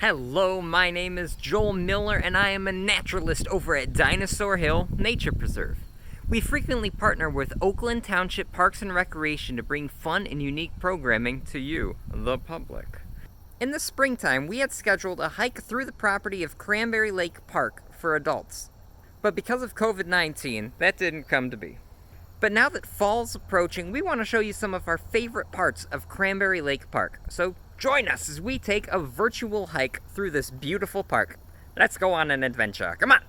Hello, my name is Joel Miller, and I am a naturalist over at Dinosaur Hill Nature Preserve. We frequently partner with Oakland Township Parks and Recreation to bring fun and unique programming to you, the public. In the springtime, we had scheduled a hike through the property of Cranberry Lake Park for adults. But because of COVID-19, that didn't come to be. But now that fall's approaching, we want to show you some of our favorite parts of Cranberry Lake Park. So join us as we take a virtual hike through this beautiful park. Let's go on an adventure. Come on!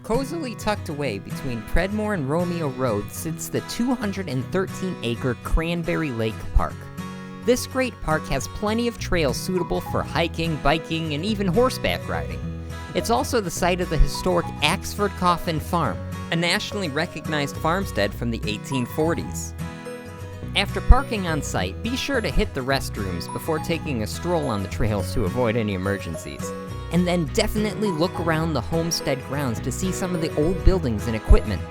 Cozily tucked away between Predmore and Romeo Road sits the 213-acre Cranberry Lake Park. This great park has plenty of trails suitable for hiking, biking, and even horseback riding. It's also the site of the historic Axford Coffin Farm, a nationally recognized farmstead from the 1840s. After parking on site, be sure to hit the restrooms before taking a stroll on the trails to avoid any emergencies. And then definitely look around the homestead grounds to see some of the old buildings and equipment.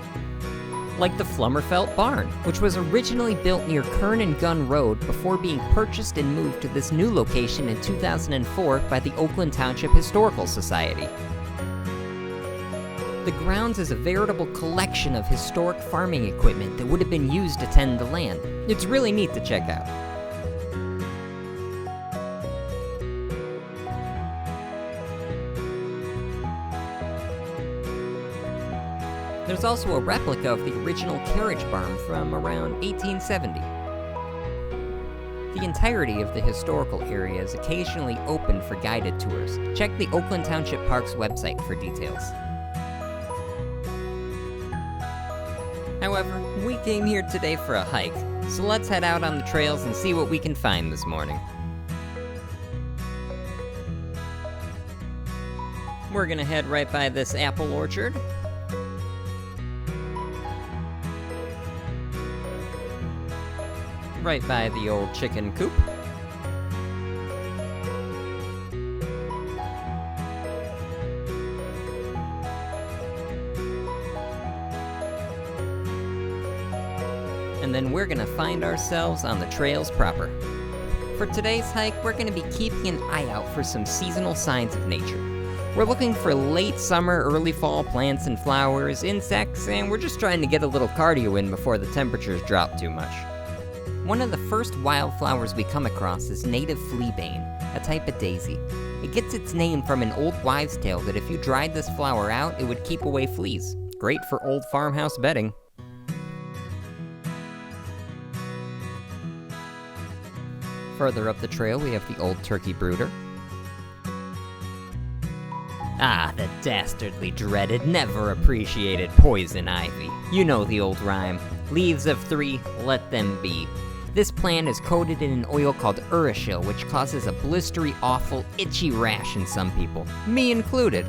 Like the Flummerfelt Barn, which was originally built near Kern and Gunn Road before being purchased and moved to this new location in 2004 by the Oakland Township Historical Society. The grounds is a veritable collection of historic farming equipment that would have been used to tend the land. It's really neat to check out. There's also a replica of the original carriage barn from around 1870. The entirety of the historical area is occasionally open for guided tours. Check the Oakland Township Parks website for details. However, we came here today for a hike, so let's head out on the trails and see what we can find this morning. We're gonna head right by this apple orchard. Right by the old chicken coop. And then we're gonna find ourselves on the trails proper. For today's hike, we're gonna be keeping an eye out for some seasonal signs of nature. We're looking for late summer, early fall plants and flowers, insects, and we're just trying to get a little cardio in before the temperatures drop too much. One of the first wildflowers we come across is native fleabane, a type of daisy. It gets its name from an old wives' tale that if you dried this flower out, it would keep away fleas. Great for old farmhouse bedding. Further up the trail, we have the old turkey brooder. Ah, the dastardly dreaded, never appreciated poison ivy. You know the old rhyme. Leaves of 3, let them be. This plant is coated in an oil called urushiol, which causes a blistery, awful, itchy rash in some people, me included.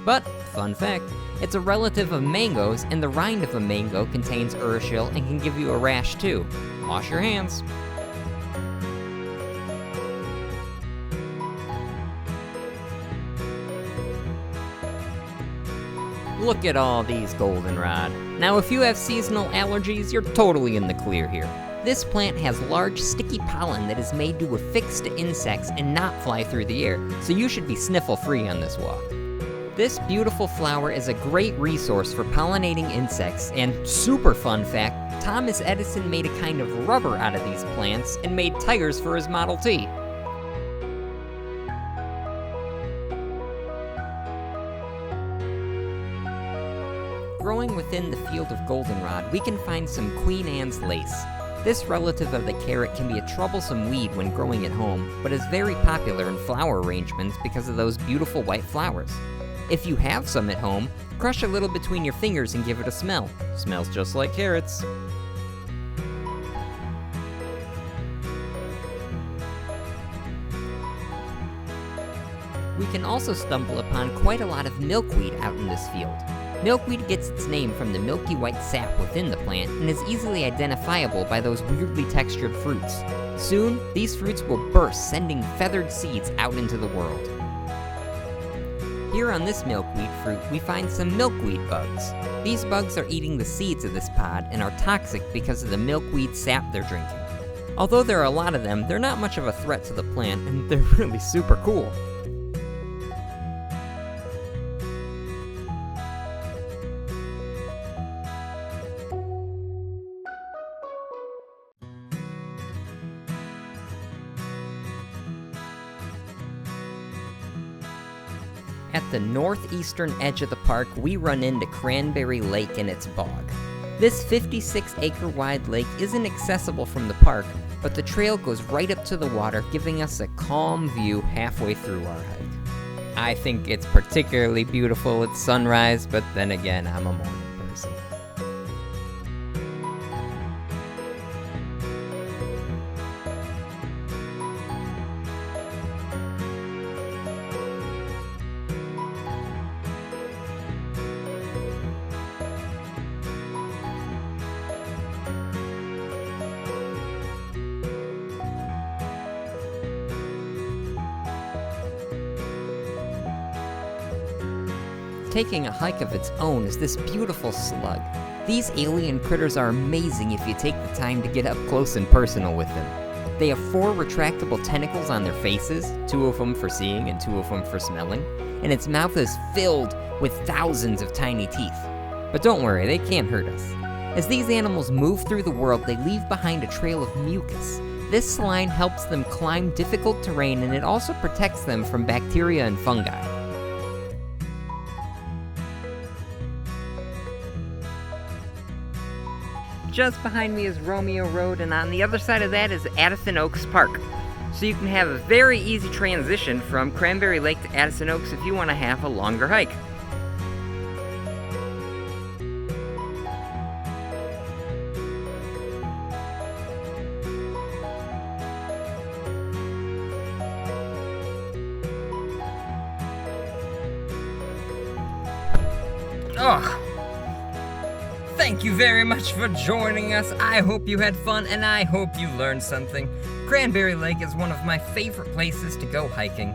But, fun fact, it's a relative of mangoes, and the rind of a mango contains urushiol and can give you a rash too. Wash your hands. Look at all these goldenrod. Now if you have seasonal allergies, you're totally in the clear here. This plant has large sticky pollen that is made to affix to insects and not fly through the air, so you should be sniffle-free on this walk. This beautiful flower is a great resource for pollinating insects, and super fun fact, Thomas Edison made a kind of rubber out of these plants and made tires for his Model T. Growing within the field of goldenrod, we can find some Queen Anne's lace. This relative of the carrot can be a troublesome weed when growing at home, but is very popular in flower arrangements because of those beautiful white flowers. If you have some at home, crush a little between your fingers and give it a smell. Smells just like carrots. We can also stumble upon quite a lot of milkweed out in this field. Milkweed gets its name from the milky white sap within the plant and is easily identifiable by those weirdly textured fruits. Soon, these fruits will burst, sending feathered seeds out into the world. Here on this milkweed fruit, we find some milkweed bugs. These bugs are eating the seeds of this pod and are toxic because of the milkweed sap they're drinking. Although there are a lot of them, they're not much of a threat to the plant, and they're really super cool. At the northeastern edge of the park, we run into Cranberry Lake and its bog. This 56-acre wide lake isn't accessible from the park, but the trail goes right up to the water, giving us a calm view halfway through our hike. I think it's particularly beautiful at sunrise, but then again, I'm a morning person. Taking a hike of its own is this beautiful slug. These alien critters are amazing if you take the time to get up close and personal with them. They have 4 retractable tentacles on their faces, 2 of them for seeing and 2 of them for smelling, and its mouth is filled with thousands of tiny teeth. But don't worry, they can't hurt us. As these animals move through the world, they leave behind a trail of mucus. This slime helps them climb difficult terrain, and it also protects them from bacteria and fungi. Just behind me is Romeo Road, and on the other side of that is Addison Oaks Park. So you can have a very easy transition from Cranberry Lake to Addison Oaks if you want to have a longer hike. Oh! Thank you very much for joining us. I hope you had fun, and I hope you learned something. Cranberry Lake is one of my favorite places to go hiking.